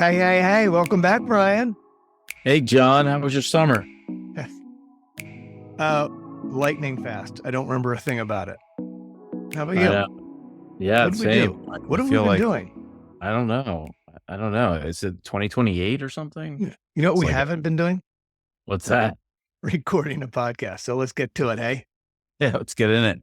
Hey, welcome back, Brian. Hey, John, how was your summer? Lightning fast. I don't remember a thing about it. How about I you? know. Yeah, What did we same. do? I What have we feel been like, doing? I don't know. I don't know. Is it 2028 or something? You know what It's we like, haven't been doing? what's that? Recording a podcast. So let's get to it, hey? Yeah, let's get in it.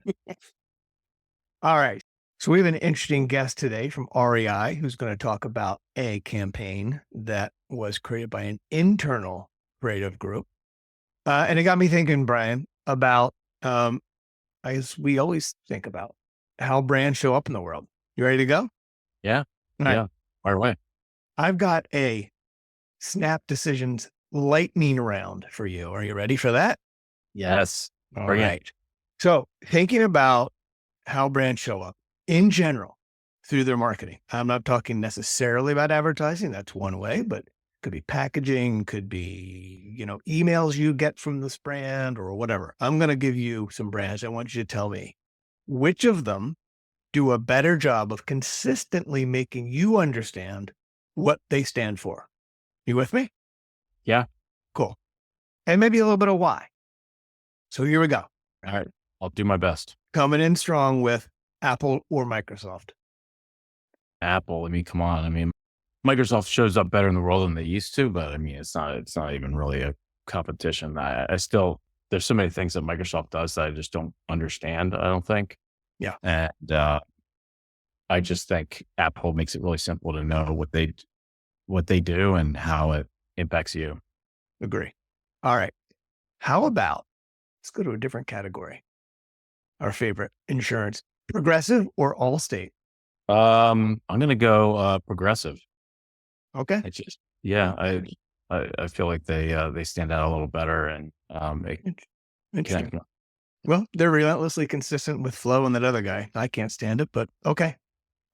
All right. So we have an interesting guest today from REI who's going to talk about a campaign that was created by an internal creative group. And it got me thinking, Brian, about, as we always think about how brands show up in the world. You ready to go? All Yeah, right. yeah. Fire away. I've got a Snap Decisions lightning round for you. Are you ready for that? Yes. All Bring it. right. So thinking about how brands show up in general through their marketing. I'm not talking necessarily about advertising. That's one way, but could be packaging, could be, emails you get from this brand or whatever. I'm going to give you some brands. I want you to tell me which of them do a better job of consistently making you understand what they stand for. You with me? Yeah. Cool. And maybe a little bit of why. So here we go. All right. I'll do my best. Coming in strong with Apple or Microsoft. Apple. Come on. Microsoft shows up better in the world than they used to, but it's not even really a competition. I still, there's so many things that Microsoft does that I just don't understand. I don't think. Yeah. And, I just think Apple makes it really simple to know what they do and how it impacts you. Agree. All right. How about, let's go to a different category. Our favorite insurance, Progressive or Allstate? I'm going to go, Progressive. Okay. It's just, yeah, I feel like they stand out a little better and, Interesting. connect. Well, they're relentlessly consistent with Flo and that other guy. I can't stand it, but okay.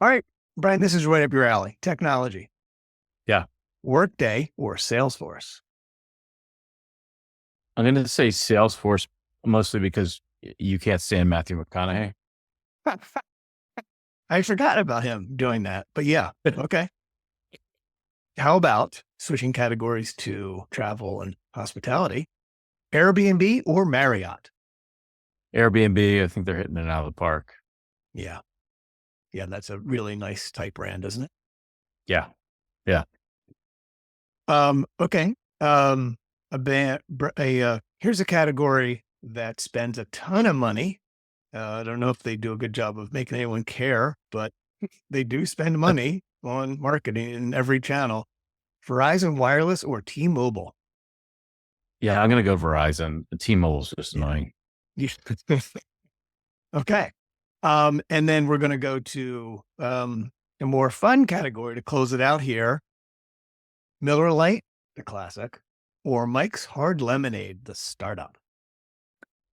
All right, Brian, this is right up your alley. Technology. Yeah. Workday or Salesforce? I'm going to say Salesforce mostly because you can't stand Matthew McConaughey. I forgot about him doing that, but yeah. Okay. How about switching categories to travel and hospitality? Airbnb or Marriott? Airbnb, I think they're hitting it out of the park. Yeah. Yeah, that's a really nice type brand, isn't it? Yeah. Yeah. Okay. Here's a category that spends a ton of money. I don't know if they do a good job of making anyone care, but they do spend money on marketing in every channel. Verizon Wireless or T-Mobile? Yeah. I'm going to go Verizon. T-Mobile's just annoying. Okay. And then we're going to go to a more fun category to close it out here. Miller Lite, the classic, or Mike's Hard Lemonade, the startup.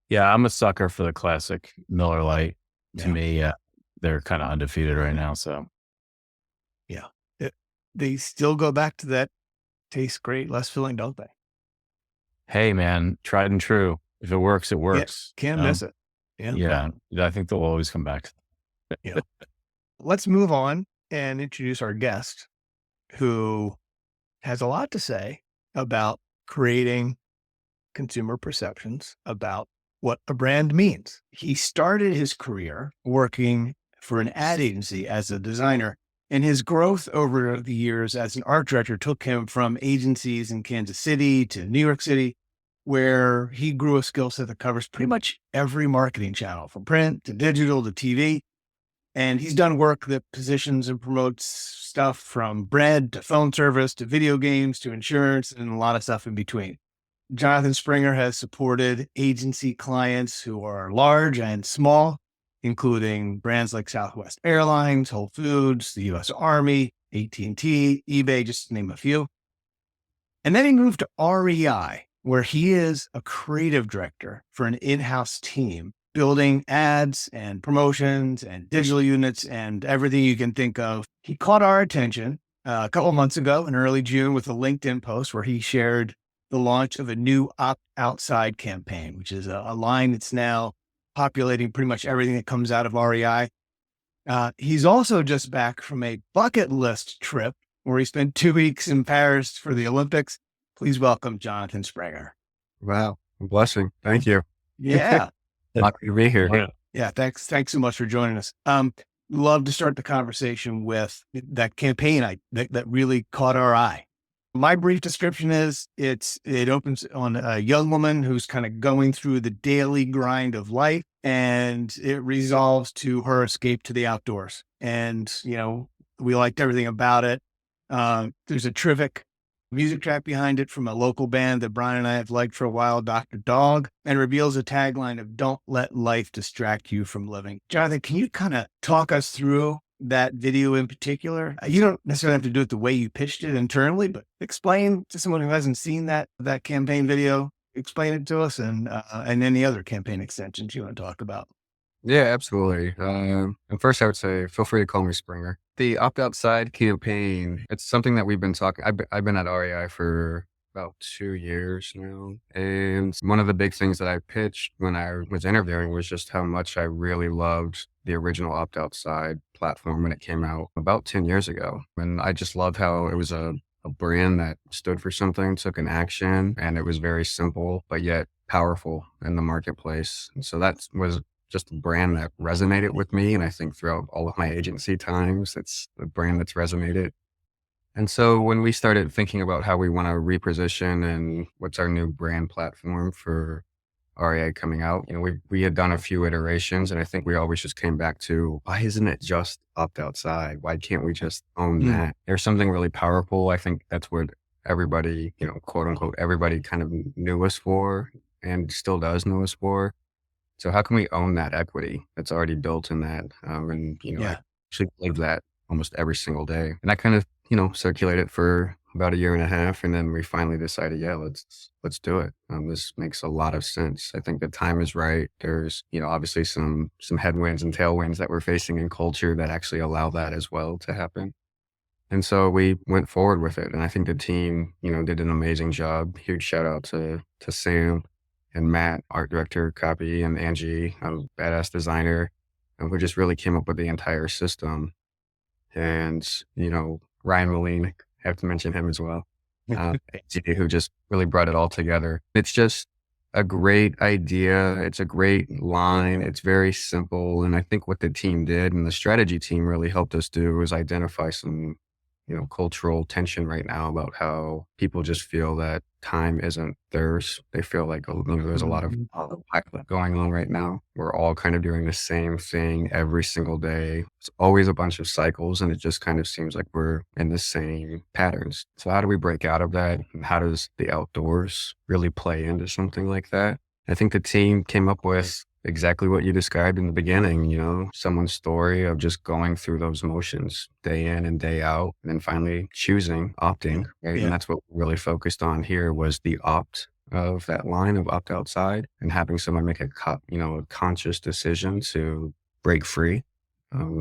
Yeah. I'm a sucker for the classic Miller Lite. To Yeah. me, they're kind of undefeated right now. So Yeah. They still go back to that tastes great, less filling, don't they? hey, man, tried and true. If it works, it works. Can't miss it. Yeah. Yeah. I think they'll always come back. Yeah. Let's move on and introduce our guest who has a lot to say about creating consumer perceptions about what a brand means. He started his career working for an ad agency as a designer, and his growth over the years as an art director took him from agencies in Kansas City to New York City, where he grew a skill set that covers pretty much every marketing channel, from print to digital to TV. And he's done work that positions and promotes stuff from bread to phone service to video games to insurance and a lot of stuff in between. Jonathan Springer has supported agency clients who are large and small, including brands like Southwest Airlines, Whole Foods, the U.S. Army, AT&T, eBay, just to name a few. And then he moved to REI, where he is a creative director for an in-house team, building ads and promotions and digital units and everything you can think of. He caught our attention a couple of months ago in early June with a LinkedIn post where he shared the launch of a new Opt Outside campaign, which is a line that's now populating pretty much everything that comes out of REI. He's also just back from a bucket list trip where he spent 2 weeks in Paris for the Olympics. Please welcome Jonathan Springer. Wow. A blessing. Thank you. Yeah. Happy to be here. Oh, yeah. Yeah. Thanks so much for joining us. Love to start the conversation with that campaign that really caught our eye. My brief description is it opens on a young woman who's kind of going through the daily grind of life, and it resolves to her escape to the outdoors. And, we liked everything about it. There's a terrific music track behind it from a local band that Brian and I have liked for a while, Dr. Dog, and reveals a tagline of "Don't let life distract you from living." Jonathan, can you kind of talk us through that video in particular? You don't necessarily have to do it the way you pitched it internally, but explain to someone who hasn't seen that campaign video, explain it to us, and any other campaign extensions you want to talk about. Yeah, absolutely. And first, I would say feel free to call me Springer. The Opt Outside campaign, it's something that we've been talking. I've been at REI for about 2 years now. And one of the big things that I pitched when I was interviewing was just how much I really loved the original Opt Outside platform when it came out about 10 years ago. And I just loved how it was a brand that stood for something, took an action, and it was very simple, but yet powerful in the marketplace. And so that was just a brand that resonated with me. And I think throughout all of my agency times, it's a brand that's resonated. And so when we started thinking about how we want to reposition and what's our new brand platform for REA coming out, we had done a few iterations, and I think we always just came back to, why isn't it just Opt Outside? Why can't we just own that? There's something really powerful. I think that's what everybody, quote unquote, everybody kind of knew us for and still does know us for. So how can we own that equity that's already built in that? I actually believe that almost every single day. And I kind of, circulated for about a year and a half. And then we finally decided, yeah, let's do it. This makes a lot of sense. I think the time is right. There's, obviously some headwinds and tailwinds that we're facing in culture that actually allow that as well to happen. And so we went forward with it. And I think the team, did an amazing job. Huge shout out to Sam and Matt, art director, copy, and Angie, a badass designer, and who just really came up with the entire system. And, Ryan Moline, I have to mention him as well, Angie, who just really brought it all together. It's just a great idea. It's a great line. It's very simple. And I think what the team did and the strategy team really helped us do was identify some cultural tension right now about how people just feel that time isn't theirs. They feel like there's a lot of autopilot going on right now. We're all kind of doing the same thing every single day. It's always a bunch of cycles, and it just kind of seems like we're in the same patterns. So how do we break out of that? And how does the outdoors really play into something like that? I think the team came up with exactly what you described in the beginning, someone's story of just going through those motions day in and day out, and then finally opting, right? Yeah. And that's what we really focused on here was the opt of that line of Opt Outside, and having someone make a conscious decision to break free,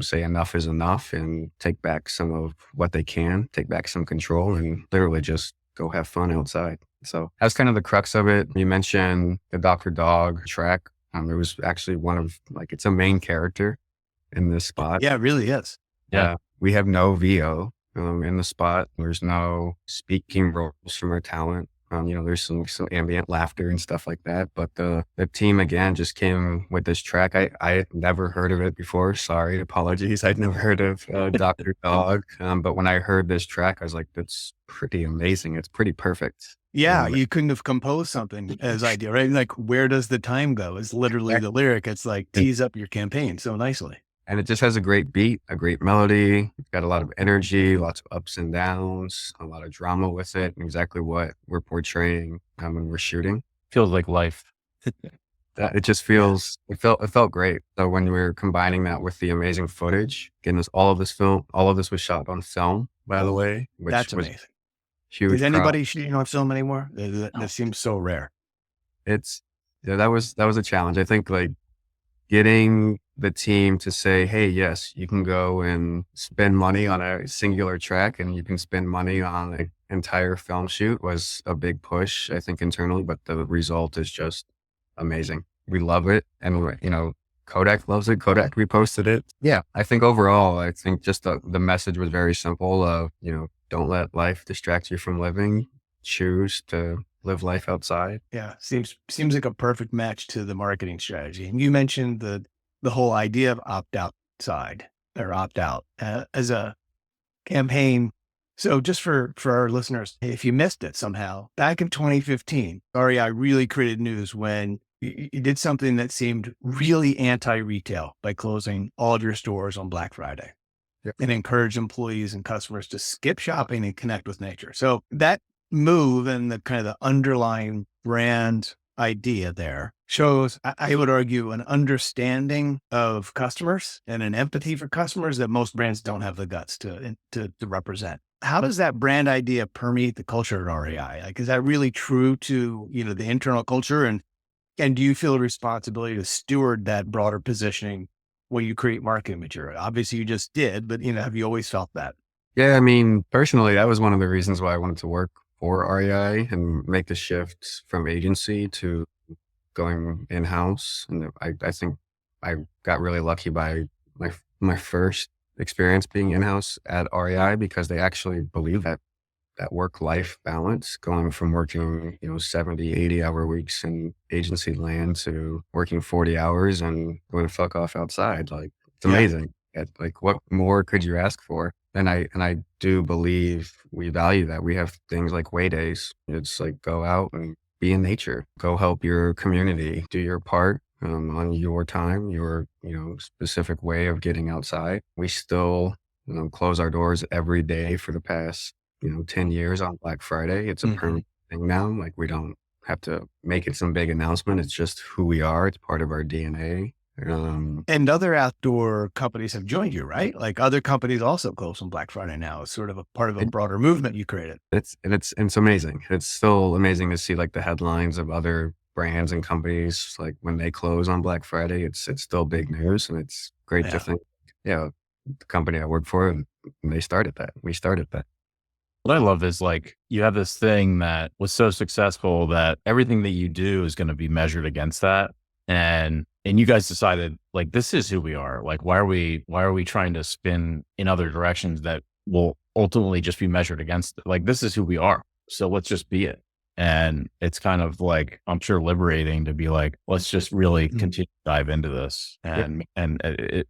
say enough is enough, and take back some of what they can, take back some control, and literally just go have fun outside. So that's kind of the crux of it. You mentioned the Dr. Dog track. It was actually it's a main character in this spot. Yeah, it really is. Yeah. We have no VO in the spot. There's no speaking roles from our talent. There's some ambient laughter and stuff like that. But the team, again, just came with this track. I had never heard of it before. Sorry, apologies. I'd never heard of Dr. Dog. But when I heard this track, I was like, that's pretty amazing. It's pretty perfect. Yeah, you couldn't have composed something as ideal, right? Like, where does the time go? Is literally the lyric. It's like tease up your campaign so nicely. And it just has a great beat, a great melody. It's got a lot of energy, lots of ups and downs, a lot of drama with it, and exactly what we're portraying when we're shooting. Feels like life. It just feels, it felt great. So when we were combining that with the amazing footage, getting us all of this was shot on film, by the way, which That's was amazing. huge. Is anybody shooting on film anymore? That seems so rare. That was a challenge. I think getting the team to say, hey, yes, you can go and spend money on a singular track and you can spend money on an entire film shoot was a big push, I think, internally, but the result is just amazing. We love it. And, Kodak loves it. Kodak reposted it. Yeah, I think overall, I think just the message was very simple of, don't let life distract you from living. Choose to live life outside. Yeah, seems like a perfect match to the marketing strategy. And you mentioned the whole idea of opt outside or opt out as a campaign. So just for our listeners, if you missed it somehow, back in 2015, REI really created news when you did something that seemed really anti-retail by closing all of your stores on Black Friday. Yep. And encourage employees and customers to skip shopping and connect with nature. So that move and the kind of the underlying brand idea there shows, I would argue, an understanding of customers and an empathy for customers that most brands don't have the guts to represent. How does that brand idea permeate the culture at REI? Like, is that really true to, the internal culture? And do you feel a responsibility to steward that broader positioning when you create marketing material? Obviously you just did, but have you always felt that? Yeah, I mean, personally, that was one of the reasons why I wanted to work for REI and make the shift from agency to going in-house. And I think I got really lucky by my first experience being in-house at REI because they actually believe that work-life balance, going from working, 70, 80-hour weeks in agency land to working 40 hours and going to fuck off outside. Like, it's amazing. Like, what more could you ask for? And I do believe we value that. We have things like way days. It's like, go out and be in nature, go help your community, do your part on your time, your, specific way of getting outside. We still, close our doors every day for the past 10 years on Black Friday. It's a permanent thing now. Like, we don't have to make it some big announcement. It's just who we are. It's part of our DNA. And other outdoor companies have joined you, right? Like, other companies also close on Black Friday now. It's sort of a part of a broader movement you created. It's amazing. It's still amazing to see like the headlines of other brands and companies. Like, when they close on Black Friday, it's still big news, and it's great to think, the company I work for, and they started that. We started that. What I love is, like, you have this thing that was so successful that everything that you do is going to be measured against that. And you guys decided, like, this is who we are. Like, why are we trying to spin in other directions that will ultimately just be measured against it? Like, this is who we are. So let's just be it. And it's kind of like, I'm sure, liberating to be like, let's just really continue to dive into this. And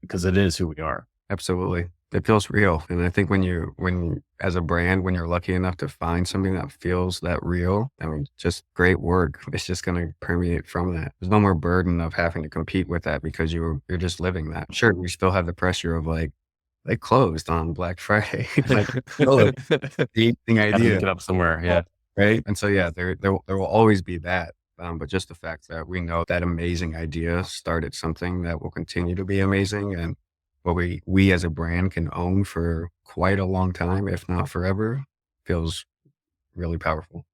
because it is who we are. Absolutely. It feels real. And I think when as a brand, when you're lucky enough to find something that feels that real, I mean, just great work. It's just going to permeate from that. There's no more burden of having to compete with that because you're just living that. Sure, we still have the pressure of like, they closed on Black Friday. Like, the idea. Get up somewhere. Yeah. Right. And so, there will always be that. But just the fact that we know that amazing idea started something that will continue to be amazing, and what we as a brand can own for quite a long time, if not forever, feels really powerful.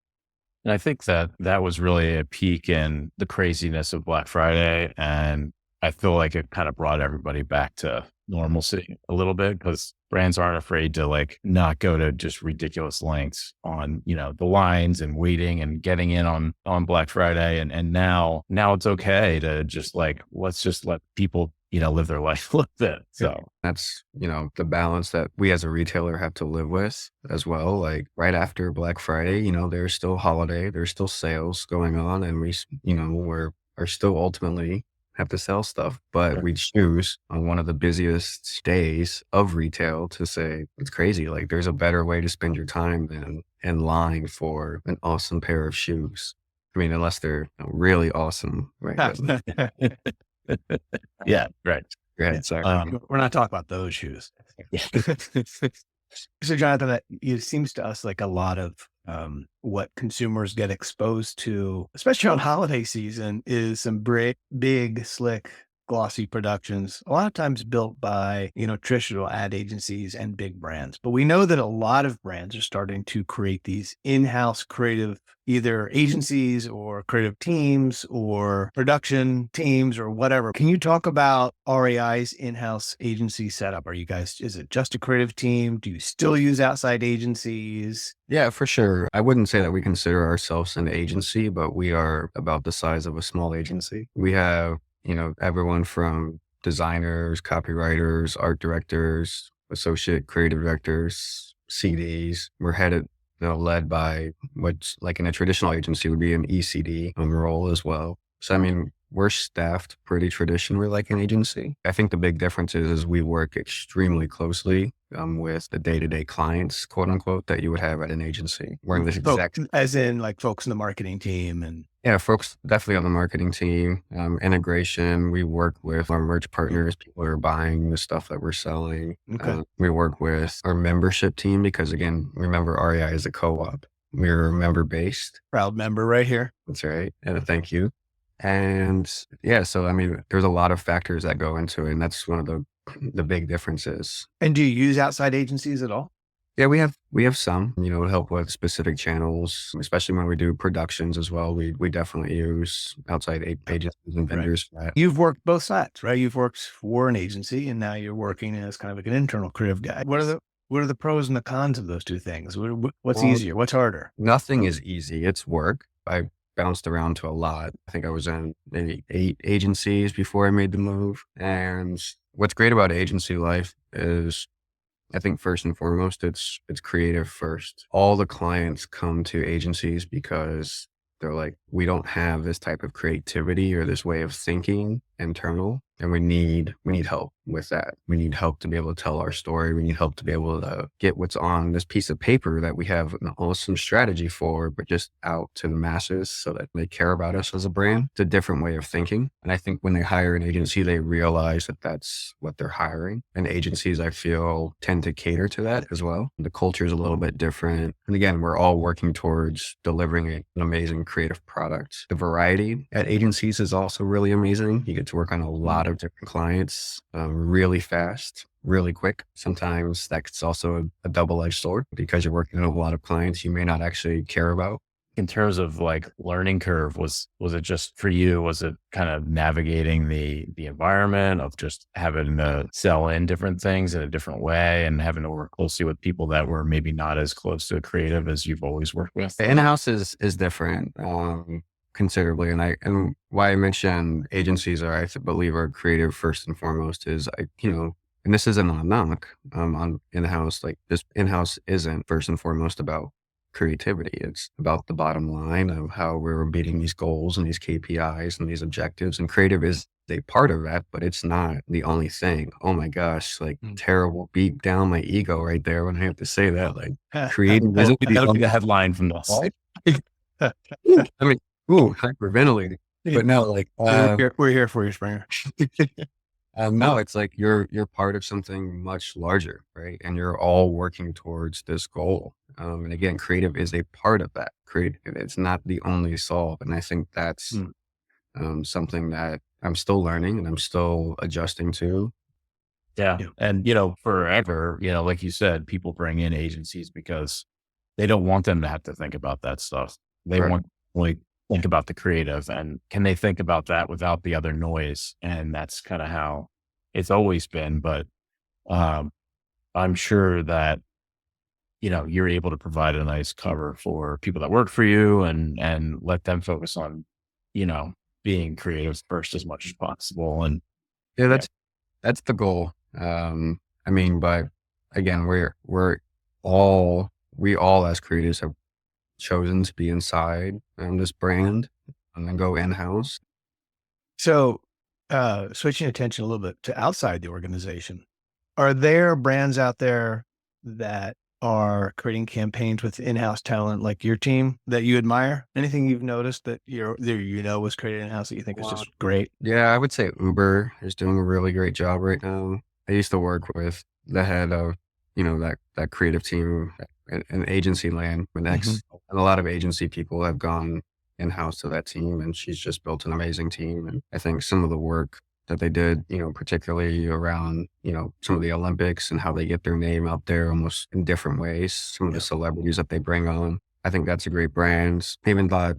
And I think that was really a peak in the craziness of Black Friday. And I feel like it kind of brought everybody back to normalcy a little bit, because brands aren't afraid to, like, not go to just ridiculous lengths on, the lines and waiting and getting in on Black Friday. And now it's okay to just, like, let's just let people, live their life a little bit. So that's, the balance that we as a retailer have to live with as well. Like, right after Black Friday, there's still holiday, there's still sales going on, and we, are still ultimately have to sell stuff, but we choose on one of the busiest days of retail to say, it's crazy. Like, there's a better way to spend your time than in line for an awesome pair of shoes. I mean, unless they're really awesome, right? Yeah, right. Right. Sorry. We're not talking about those shoes. So, Jonathan, it seems to us like a lot of what consumers get exposed to, especially on holiday season, is some big, slick, glossy productions, a lot of times built by, traditional ad agencies and big brands. But we know that a lot of brands are starting to create these in-house creative, either agencies or creative teams or production teams or whatever. Can you talk about REI's in-house agency setup? Is it just a creative team? Do you still use outside agencies? Yeah, for sure. I wouldn't say that we consider ourselves an agency, but we are about the size of a small agency. We have everyone from designers, copywriters, art directors, associate creative directors, CDs. We're led by what's like in a traditional agency would be an ECD role as well. So, I mean, we're staffed pretty traditionally like an agency. I think the big difference is we work extremely closely with the day-to-day clients, quote unquote, that you would have at an agency. We're in this exact, As in like folks in the marketing team and yeah, folks definitely on the marketing team, integration. We work with our merch partners, people who are buying the stuff that we're selling. okay. We work with our membership team because, again, remember REI is a co-op. We're member based. Proud member right here. That's right. And thank you. And yeah, so I mean, there's a lot of factors that go into it, and that's one of the big differences. And do you use outside agencies at all? Yeah, we have some, to help with specific channels, especially when we do productions as well. We definitely use outside agencies and vendors for that. You've worked both sides, right? You've worked for an agency and now you're working as kind of like an internal creative guy. What are the pros and the cons of those two things? What's Well, easier? What's harder? nothing is easy. It's work. I bounced around to a lot. I think I was in maybe 8 agencies before I made the move. And what's great about agency life is I think first and foremost, it's creative first. All the clients come to agencies because they're like, we don't have this type of creativity or this way of thinking internal, and we need help with that. We need help to be able to tell our story. We need help to be able to get what's on this piece of paper that we have an awesome strategy for, but just out to the masses so that they care about us as a brand. It's a different way of thinking. And I think when they hire an agency, they realize that that's what they're hiring. And agencies, I feel, tend to cater to that as well. The culture is a little bit different. And again, we're all working towards delivering an amazing creative product. The variety at agencies is also really amazing. You get to work on a lot of different clients really fast, really quick. Sometimes that's also a double-edged sword because you're working on a lot of clients you may not actually care about. In terms of like learning curve, was it just for you? Was it kind of navigating the environment of just having to sell in different things in a different way and having to work closely with people that were maybe not as close to creative as you've always worked with? In-house is different considerably. And why I mentioned agencies I believe are creative first and foremost is and this isn't a knock on in-house. Like this in-house isn't first and foremost about creativity. It's about the bottom line of how we're meeting these goals and these KPIs and these objectives. And creative is a part of that, but it's not the only thing. Oh my gosh, like terrible beat down my ego right there when I have to say that. Like creative isn't That'll be the headline from this. I mean, ooh, hyperventilating. But no, like we're here for you, Springer. no, it's like you're part of something much larger, right? And you're all working towards this goal. And again, creative is a part of that. Creative, it's not the only solve. And I think that's something that I'm still learning and I'm still adjusting to. Yeah. And, forever, like you said, people bring in agencies because they don't want them to have to think about that stuff. They Right. want to like think about the creative, and can they think about that without the other noise? And that's kind of how it's always been. But I'm sure that, you're able to provide a nice cover for people that work for you and let them focus on, being creative first as much as possible. And Yeah, that's the goal. I mean, but again, we all as creatives have chosen to be inside this brand and then go in-house. So, switching attention a little bit to outside the organization, are there brands out there that are creating campaigns with in-house talent like your team that you admire? Anything you've noticed that was created in-house that you think is just great? Yeah, I would say Uber is doing a really great job right now. I used to work with the head of, that creative team in agency land, and a lot of agency people have gone in-house to that team, and she's just built an amazing team. And I think some of the work that they did, particularly around, some of the Olympics and how they get their name out there almost in different ways, some of the celebrities that they bring on, I think that's a great brand. I even thought,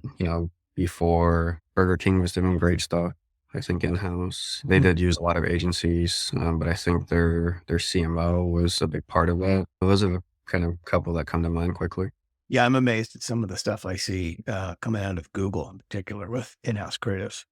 before Burger King was doing great stuff, I think in-house, they did use a lot of agencies, but I think their CMO was a big part of that. Those are the kind of couple that come to mind quickly. Yeah, I'm amazed at some of the stuff I see coming out of Google in particular with in-house creatives.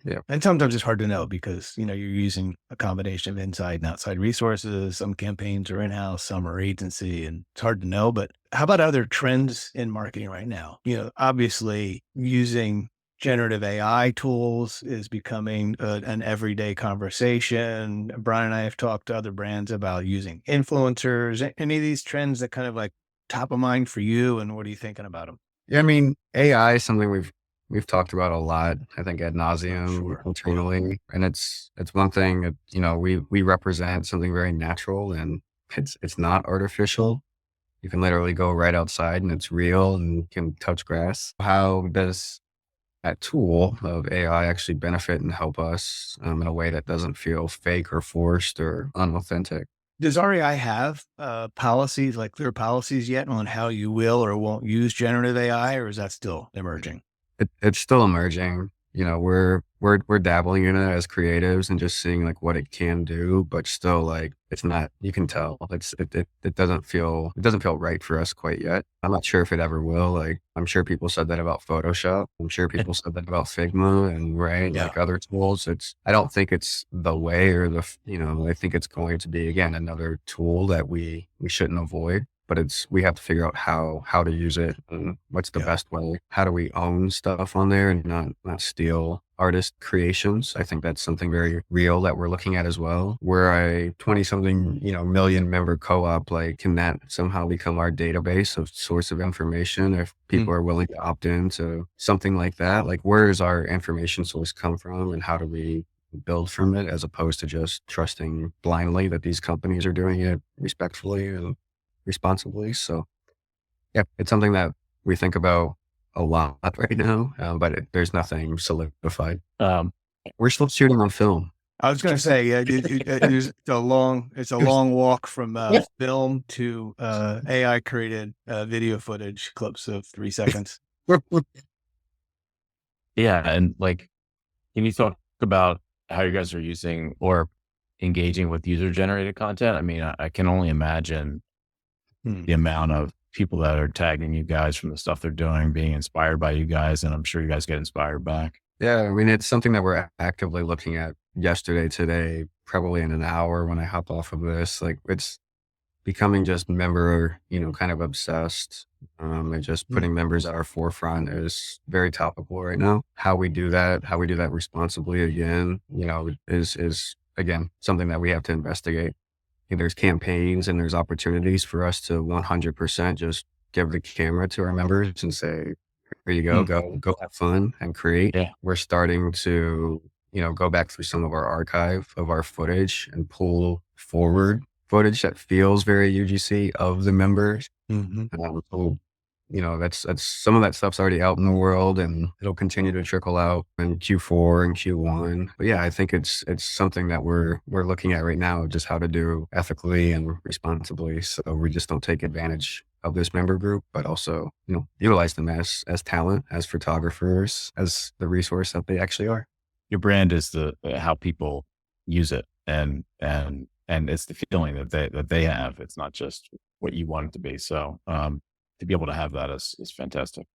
Yeah. And sometimes it's hard to know because, you're using a combination of inside and outside resources. Some campaigns are in-house, some are agency, and it's hard to know. But how about other trends in marketing right now? Obviously using generative AI tools is becoming an everyday conversation. Brian and I have talked to other brands about using influencers. Any of these trends that kind of like top of mind for you, and what are you thinking about them? Yeah, I mean, AI is something we've talked about a lot, I think ad Oh, nauseum sure. Yeah. internally. And it's one thing that, we represent something very natural and it's not artificial. You can literally go right outside and it's real and you can touch grass. How does that tool of AI actually benefit and help us in a way that doesn't feel fake or forced or unauthentic? Does REI have policies, like clear policies yet on how you will or won't use generative AI, or is that still emerging? It's still emerging. We're dabbling in it as creatives and just seeing like what it can do, but still like it's not. You can tell it doesn't feel right for us quite yet. I'm not sure if it ever will. Like I'm sure people said that about Photoshop. I'm sure people said that about Figma and right Yeah. like other tools. I don't think it's the way or I think it's going to be again another tool that we shouldn't avoid. But we have to figure out how to use it and what's the Yeah. best way. How do we own stuff on there and not steal artist creations? I think that's something very real that we're looking at as well. We're a 20 something, million member co-op. Like, can that somehow become our database of source of information if Mm. people are willing to opt into something like that? Like, where does our information source come from and how do we build from it as opposed to just trusting blindly that these companies are doing it respectfully and responsibly. So yeah, it's something that we think about a lot right now, but there's nothing solidified. Um, We're still shooting on film. I was going to say, yeah, it's a long walk from film to AI created video footage clips of 3 seconds. We're yeah, and like, can you talk about how you guys are using or engaging with user generated content? I mean, I can only imagine Hmm. the amount of people that are tagging you guys from the stuff they're doing, being inspired by you guys, and I'm sure you guys get inspired back. Yeah, I mean, it's something that we're actively looking at yesterday, today, probably in an hour when I hop off of this. Like it's becoming just member, kind of obsessed. And just Hmm. putting members at our forefront is very topical right now. How we do that responsibly again, is again something that we have to investigate. There's campaigns and there's opportunities for us to 100% just give the camera to our members and say, here you go, Hmm. go have fun and create. Yeah. We're starting to, go back through some of our archive of our footage and pull forward footage that feels very UGC of the members. Mhm. So, that's some of that stuff's already out in the world and it'll continue to trickle out in Q4 and Q1. But yeah, I think it's something that we're looking at right now, just how to do ethically and responsibly. So we just don't take advantage of this member group, but also, utilize them as talent, as photographers, as the resource that they actually are. Your brand is the how people use it, and it's the feeling that they have. It's not just what you want it to be. So to be able to have that is fantastic.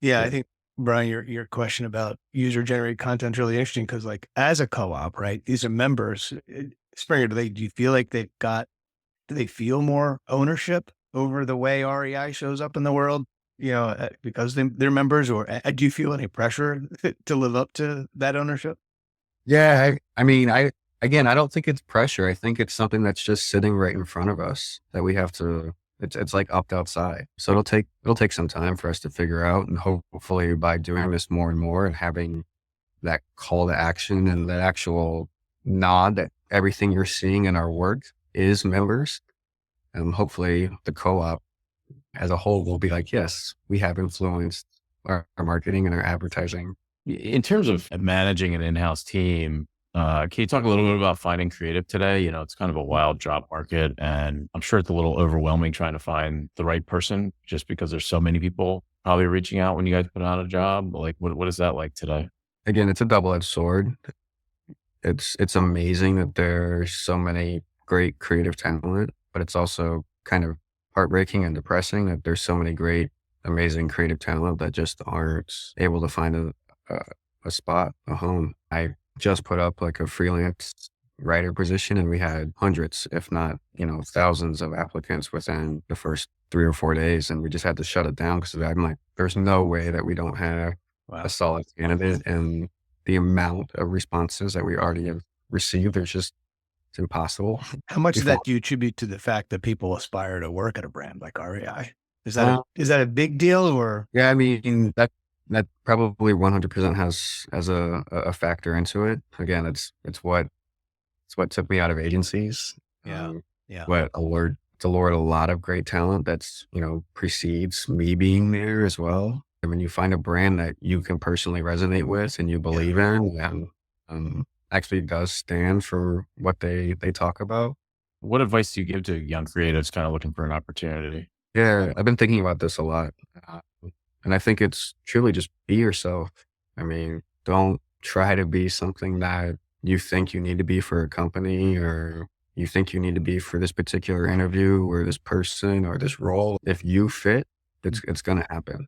Yeah, I Yeah. think, Brian, your question about user generated content is really interesting because, like, as a co-op, right? These are members. Springer, do you feel like do they feel more ownership over the way REI shows up in the world? Because they're members, or do you feel any pressure to live up to that ownership? Yeah. I mean, again, I don't think it's pressure. I think it's something that's just sitting right in front of us that we have to, it's like opt outside. So it'll take some time for us to figure out. And hopefully by doing this more and more and having that call to action and that actual nod that everything you're seeing in our work is members. And hopefully the co-op as a whole will be like, yes, we have influenced our marketing and our advertising. In terms of managing an in-house team, can you talk a little bit about finding creative today? It's kind of a wild job market, and I'm sure it's a little overwhelming trying to find the right person just because there's so many people probably reaching out when you guys put out a job. Like, what is that like today? Again, it's a double-edged sword. It's amazing that there's so many great creative talent, but it's also kind of heartbreaking and depressing that there's so many great, amazing creative talent that just aren't able to find a a spot, a home. I just put up like a freelance writer position and we had hundreds, if not, thousands of applicants within the first 3 or 4 days. And we just had to shut it down because I'm like, there's no way that we don't have a Wow. solid candidate. And the amount of responses that we already have received, it's impossible. How much of Before, that do you attribute to the fact that people aspire to work at a brand like REI? uh, Is that a big deal or? yeah, I mean, that probably 100% has a factor into it. Again, it's what took me out of agencies. Yeah. Yeah. What allured a lot of great talent that's, precedes me being there as well. And when you find a brand that you can personally resonate with and you Yeah. believe in and actually does stand for what they talk about. What advice do you give to young creatives kind of looking for an opportunity? Yeah, I've been thinking about this a lot. Uh, and I think it's truly just be yourself. I mean, don't try to be something that you think you need to be for a company or you think you need to be for this particular interview or this person or this role. If you fit, it's going to happen.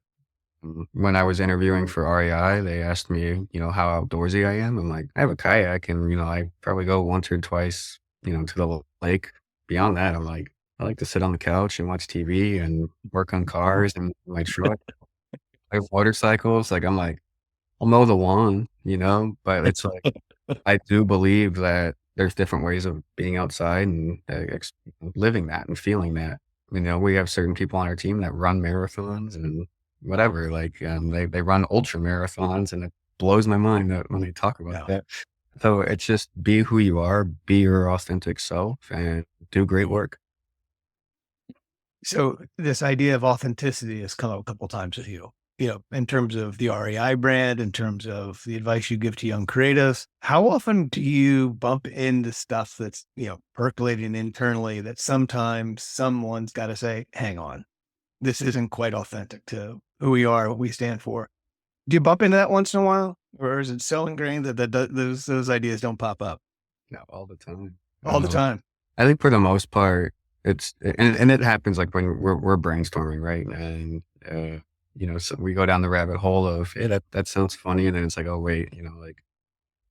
When I was interviewing for REI, they asked me, how outdoorsy I am. I'm like, I have a kayak and, I probably go once or twice, to the lake. Beyond that, I'm like, I like to sit on the couch and watch TV and work on cars and my truck. I have motorcycles. Like, I'm like, I'll mow the lawn, but it's like, I do believe that there's different ways of being outside and living that and feeling that. We have certain people on our team that run marathons and whatever, like, they run ultra marathons and it blows my mind that when they talk about Yeah. that. So it's just be who you are, be your authentic self and do great work. So this idea of authenticity has come up a couple times with you, in terms of the REI brand, in terms of the advice you give to young creatives. How often do you bump into stuff that's, percolating internally that sometimes someone's got to say, hang on, this isn't quite authentic to who we are, what we stand for? Do you bump into that once in a while? Or is it so ingrained that those ideas don't pop up All the time. all the time? I think for the most part, and it happens like when we're brainstorming, right? And so we go down the rabbit hole of, hey, that sounds funny, and then it's like, oh wait, like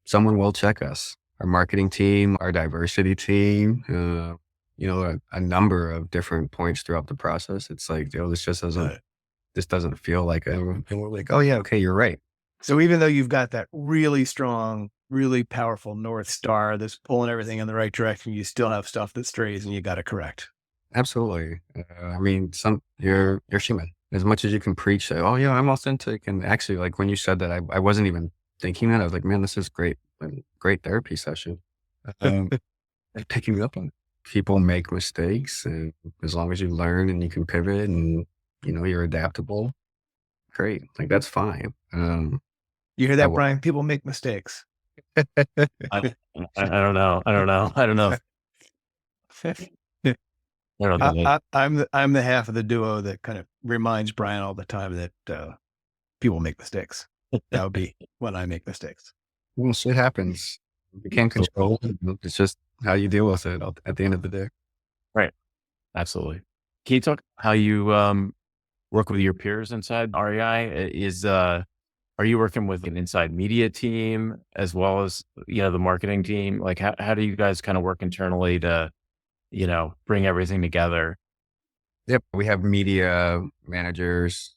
someone will check us, our marketing team, our diversity team, a number of different points throughout the process. It's like, this doesn't feel like, and we're like, oh yeah, okay, you're right. So even though you've got that really strong, really powerful North Star that's pulling everything in the right direction, you still have stuff that strays and you got to correct. Absolutely. I mean, you're human. As much as you can preach, say, "Oh yeah, I'm authentic," and actually, like when you said that, I wasn't even thinking that. I was like, "Man, this is great, great therapy session." Um, Picking up on it. People make mistakes, and as long as you learn and you can pivot, and you're adaptable, great. Like that's fine. You hear I that, will. Brian? People make mistakes. I don't know. I don't know. I don't know. I don't think I'm the half of the duo that kind of reminds Brian all the time that people make mistakes. That would be when I make mistakes. Well, shit happens. You can't control it. It's just how you deal with it at the end of the day. right. Absolutely. Can you talk how you work with your peers inside REI? Are you working with an inside media team as well as the marketing team? Like how do you guys kind of work internally to bring everything together? Yep. We have media managers.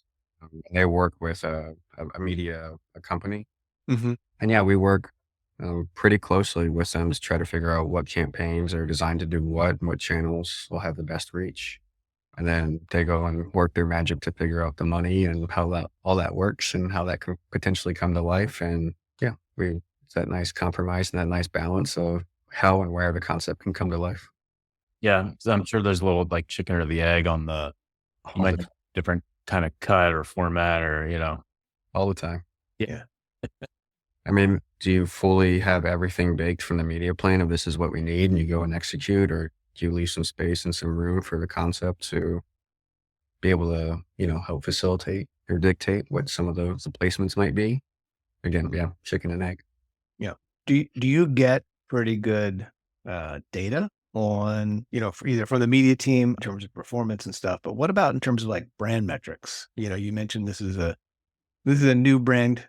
They work with a media company. Mm-hmm. And yeah, we work pretty closely with them to try to figure out what campaigns are designed to do what and what channels will have the best reach. And then they go and work their magic to figure out the money and how all that works and how that could potentially come to life. And yeah, it's that nice compromise and that nice balance of how and where the concept can come to life Yeah. So I'm sure there's a little like chicken or the egg on you all might the, have different kind of cut or format or, all the time. yeah. I mean, do you fully have everything baked from the media plan of this is what we need and you go and execute, or do you leave some space and some room for the concept to be able to, help facilitate or dictate what some of the placements might be? Again, yeah, chicken and egg. Yeah. Do you get pretty good data on, either from the media team in terms of performance and stuff, but what about in terms of like brand metrics? You mentioned this is a new brand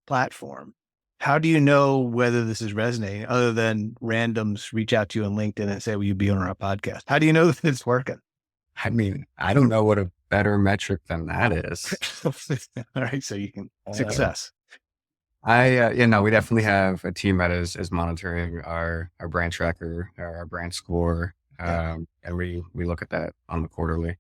platform. How do you know whether this is resonating other than randoms reach out to you on LinkedIn and say, will you be on our podcast? How do you know that it's working? I mean, I don't know what a better metric than that is. All right. So you can Uh, success. we definitely have a team that is monitoring our brand tracker, our brand score. Yeah. And we look at that on the quarterly.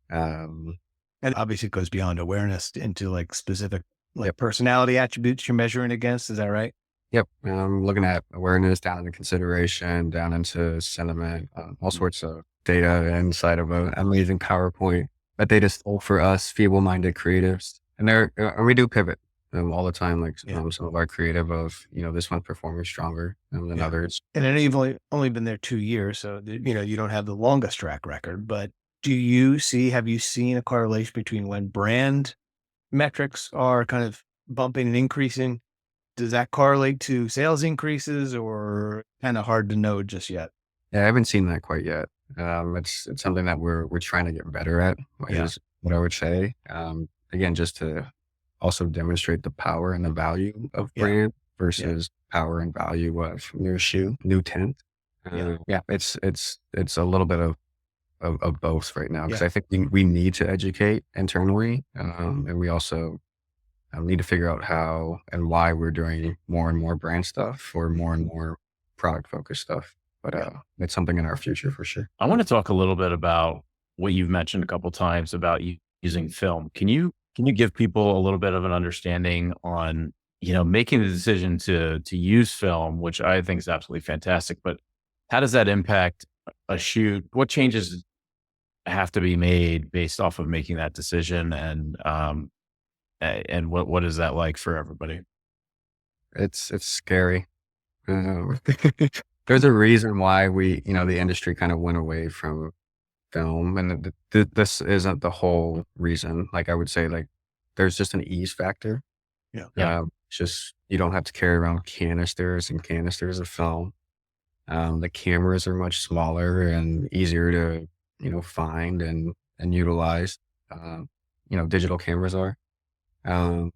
Um, And obviously it goes beyond awareness into like specific like Yep. personality attributes you're measuring against. Is that right? Yep. Looking at awareness down into consideration, down into sentiment, all sorts of data inside of an amazing PowerPoint that they just stole for us feeble-minded creatives. And we do pivot all the time. Like Yeah. some of our creative of, this one's performing stronger than Yeah. others. And I know you've only been there 2 years, so you don't have the longest track record, but have you seen a correlation between when brand metrics are kind of bumping and increasing? Does that correlate to sales increases or kind of hard to know just yet? Yeah, I haven't seen that quite yet. It's something that we're trying to get better at, Yeah. is what I would say. Again, just to also demonstrate the power and the value of Yeah. brand versus power and value of new shoe, new tint. Yeah. It's a little bit of both right now, because Yeah. I think we need to educate internally, and we also need to figure out how and why we're doing more and more brand stuff or more and more product focused stuff. But it's something in our future for sure. I want to talk a little bit about what you've mentioned a couple times about using film. Can you give people a little bit of an understanding on, making the decision to use film, which I think is absolutely fantastic, but how does that impact a shoot? What changes have to be made based off of making that decision? And what is that like for everybody? It's scary. Um, There's a reason why the industry kind of went away from film, and this isn't the whole reason. Like I would say, like there's just an ease factor. Yeah. Yeah. It's just you don't have to carry around canisters and canisters of film. The cameras are much smaller and easier to find and utilize. Digital cameras are. Um,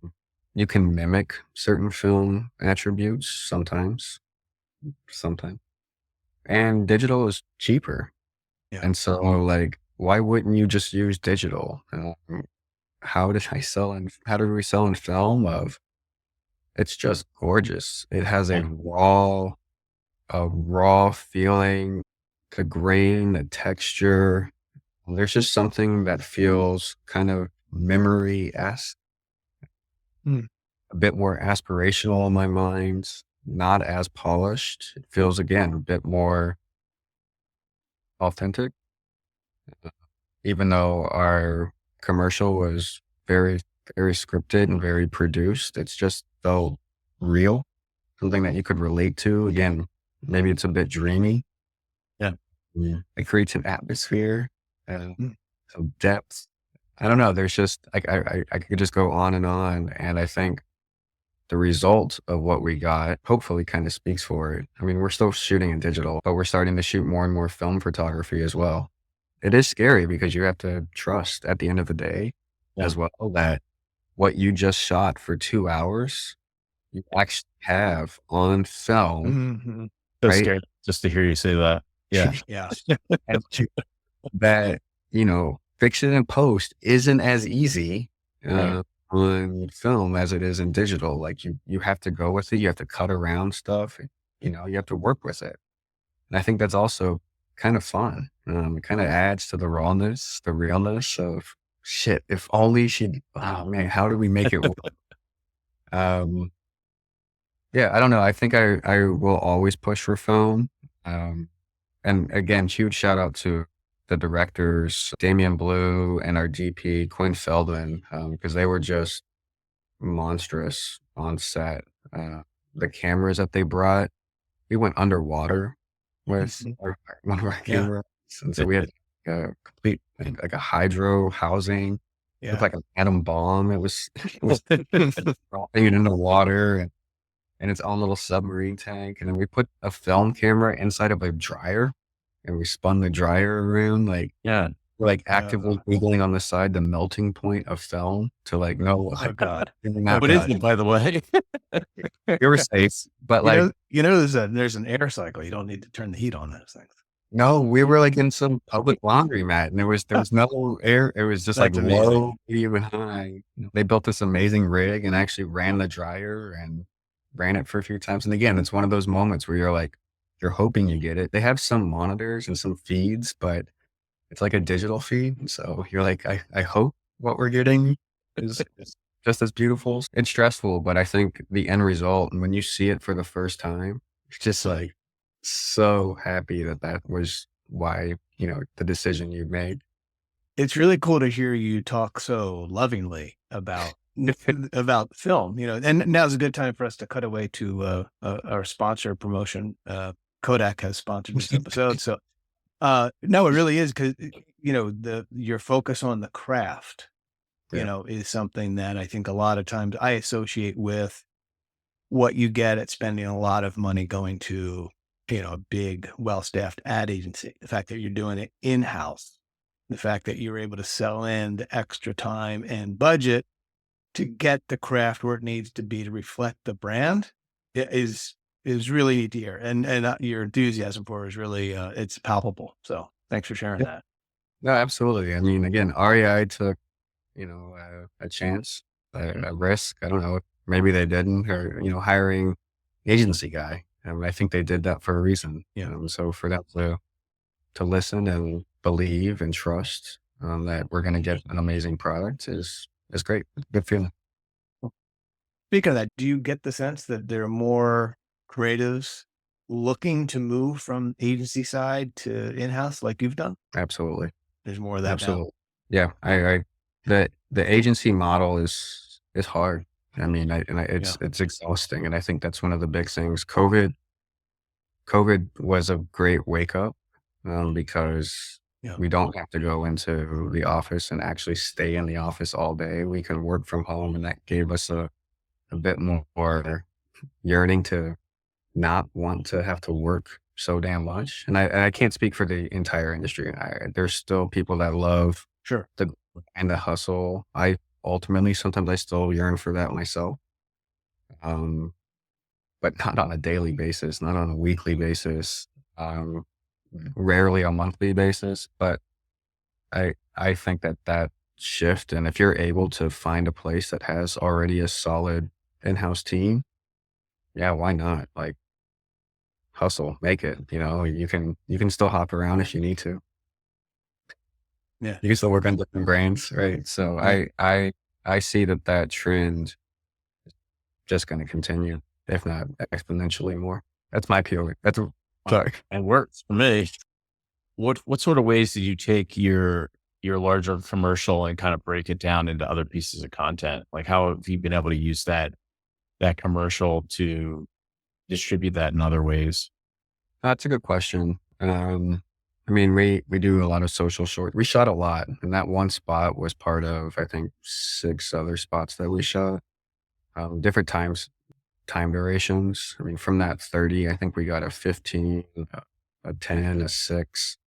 you can mimic certain film attributes sometimes, and digital is cheaper. Yeah. And so, like, why wouldn't you just use digital? How do we sell in film? It's just gorgeous. It has a raw feeling, the grain, the texture. There's just something that feels kind of memory-esque, Hmm. a bit more aspirational in my mind, not as polished. It feels, again, a bit more authentic, even though our commercial was very, very scripted and very produced. It's just so real, something that you could relate to. Again, maybe it's a bit dreamy. Yeah. It creates an atmosphere, Mm. some depth. I don't know. There's just like I could just go on, and I think the result of what we got hopefully kind of speaks for it. I mean, we're still shooting in digital, but we're starting to shoot more and more film photography as well. It is scary because you have to trust at the end of the day as well that what you just shot for 2 hours, you actually have on film, Mhm. So right? scary just to hear you say that. Yeah. Yeah. And that, fiction and post isn't as easy Right. on film as it is in digital. Like you have to go with it. You have to cut around stuff. You have to work with it. And I think that's also kind of fun. It kind of adds to the rawness, the realness of shit. If only oh man, how do we make it work? Um, yeah, I don't know. I think I will always push for film. And again, huge shout out to the directors, Damian Blue and our DP, Quinn Feldman, because they were just monstrous on set. The cameras that they brought, we went underwater with one of our Yeah. cameras. And so we had a complete, like a hydro housing, looked Yeah. like an atom bomb. It was dropping it in the water and its own little submarine tank. And then we put a film camera inside of a dryer and we spun the dryer around. Like, Yeah. like Uh, actively Googling on the side the melting point of film to like know oh God. you're Oh not What is God. it, by the way? you're safe. But like There's an air cycle. You don't need to turn the heat on those things. no, we were like in some public laundromat and there was no air. It was just like That's amazing. low, medium, and high. They built this amazing rig and actually ran the dryer and ran it for a few times. And again, it's one of those moments where you're like, you're hoping you get it. They have some monitors and some feeds, but it's like a digital feed. So you're like, I hope what we're getting is just as beautiful. It's stressful, but I think the end result, and when you see it for the first time, it's just like so happy that that was why, the decision you made. It's really cool to hear you talk so lovingly about film, and now's a good time for us to cut away to our sponsor promotion. Kodak has sponsored this episode. So no, it really is because, your focus on the craft, Yeah. is something that I think a lot of times I associate with what you get at spending a lot of money going to, a big, well-staffed ad agency. The fact that you're doing it in-house, the fact that you're able to sell in the extra time and budget to get the craft where it needs to be to reflect the brand is really neat to hear. And your enthusiasm for it is really, it's palpable. So thanks for sharing Yeah. that. No, absolutely. I mean, again, REI took, a chance, a risk. I don't know. Maybe they didn't, or, hiring agency guy. I think they did that for a reason. Yeah. So for them to listen and believe and trust that we're going to get an amazing product is great. Good feeling. Speaking of that, do you get the sense that there are more creatives looking to move from agency side to in-house like you've done? Absolutely. There's more of that now. Absolutely. Yeah. The agency model is hard. I mean, it's exhausting. And I think that's one of the big things. COVID was a great wake up because Yeah. we don't have to go into the office and actually stay in the office all day. We can work from home, and that gave us a bit more yearning to not want to have to work so damn much. And I can't speak for the entire industry. There's still people that love Sure. the and the hustle. I ultimately sometimes I still yearn for that myself. Um, but not on a daily basis, not on a weekly basis, rarely a monthly basis. But I think that shift, and if you're able to find a place that has already a solid in-house team, yeah, why not? Like hustle, make it. You can still hop around if you need to. Yeah. You can still work on different brands, right? So Yeah. I see that trend is just going to continue, if not exponentially more. That's my POV. Sorry. And works for me. What sort of ways did you take your larger commercial and kind of break it down into other pieces of content? Like how have you been able to use that commercial to distribute that in other ways? That's a good question. I mean, we do a lot of social short. We shot a lot, and that one spot was part of, I think, 6 other spots that we shot. Different time durations. I mean, from that 30, I think we got a 15, a 10, a 6.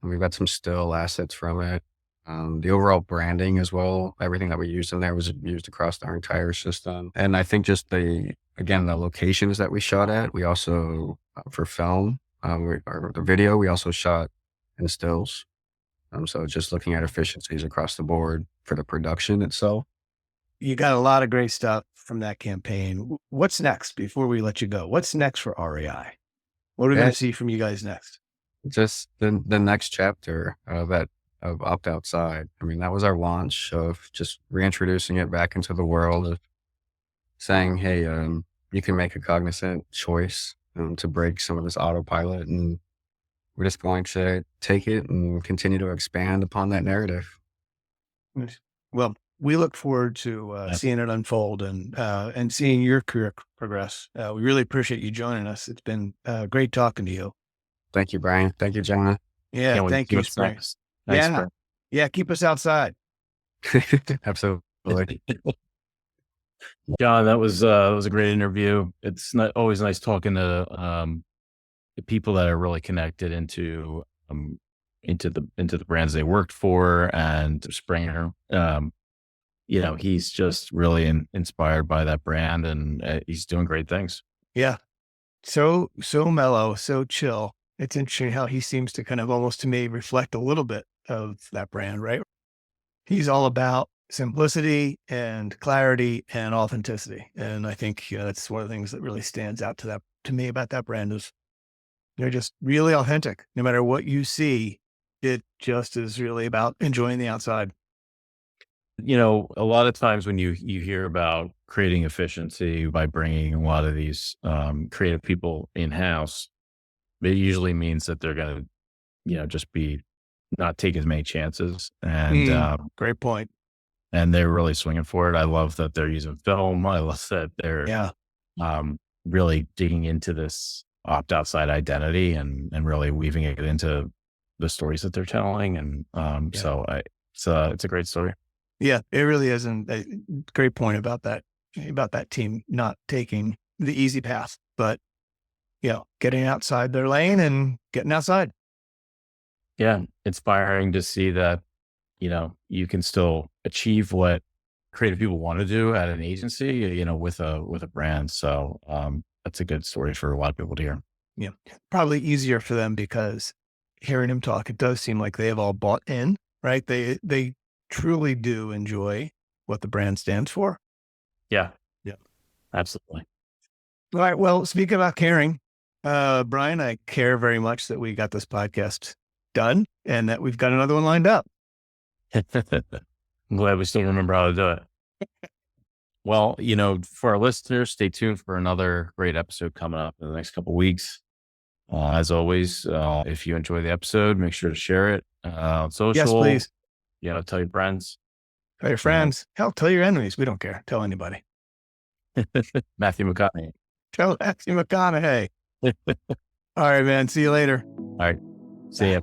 And we've got some still assets from it. The overall branding as well, everything that we used in there was used across our entire system. And I think just the locations that we shot at, we also, for film, or the video, we also shot in stills. So just looking at efficiencies across the board for the production itself. You got a lot of great stuff from that campaign. What's next before we let you go? What's next for REI? What are we going Yeah. to see from you guys next? Just the next chapter of Opt Outside. I mean, that was our launch of just reintroducing it back into the world of saying, hey, you can make a cognizant choice to break some of this autopilot, and we're just going to take it and continue to expand upon that narrative. Nice. Well, we look forward to Yeah. seeing it unfold and seeing your career progress. We really appreciate you joining us. It's been great talking to you. Thank you, Brian. Thank you, Jonah. Yeah, Can't wait to thank see you, what's Spring. next. Thanks, Yeah. Brent. Yeah, keep us outside. Absolutely. John, that was a great interview. It's always nice talking to the people that are really connected into into the brands they worked for and Springer. He's just really inspired by that brand, and he's doing great things. Yeah. So mellow, so chill. It's interesting how he seems to kind of almost to me reflect a little bit of that brand, right? He's all about simplicity and clarity and authenticity. And I think that's one of the things that really stands out to me about that brand is they're just really authentic. No matter what you see, it just is really about enjoying the outside. A lot of times when you hear about creating efficiency by bringing a lot of these creative people in house, it usually means that they're going to, just be not take as many chances, and Great point. and they're really swinging for it. I love that they're using film. I love that they're Yeah. really digging into this opt outside identity and really weaving it into the stories that they're telling. And Yeah. so it's a great story. Yeah, it really is. And a great point about that team not taking the easy path, but getting outside their lane and getting outside. Yeah, inspiring to see that, you can still achieve what creative people want to do at an agency, with a brand. So that's a good story for a lot of people to hear. Yeah. Probably easier for them because hearing him talk, it does seem like they have all bought in, right? They truly do enjoy what the brand stands for. Yeah. Yeah. Absolutely. All right. Well, speaking about caring, Brian, I care very much that we got this podcast done and that we've got another one lined up. I'm glad we still remember how to do it. Well, for our listeners, stay tuned for another great episode coming up in the next couple of weeks. As always, if you enjoy the episode, make sure to share it on social. Yes, please. Tell your friends. Tell your friends. Hell, tell your enemies. We don't care. Tell anybody. Matthew McConaughey. Tell Matthew McConaughey. All right, man. See you later. All right. See ya.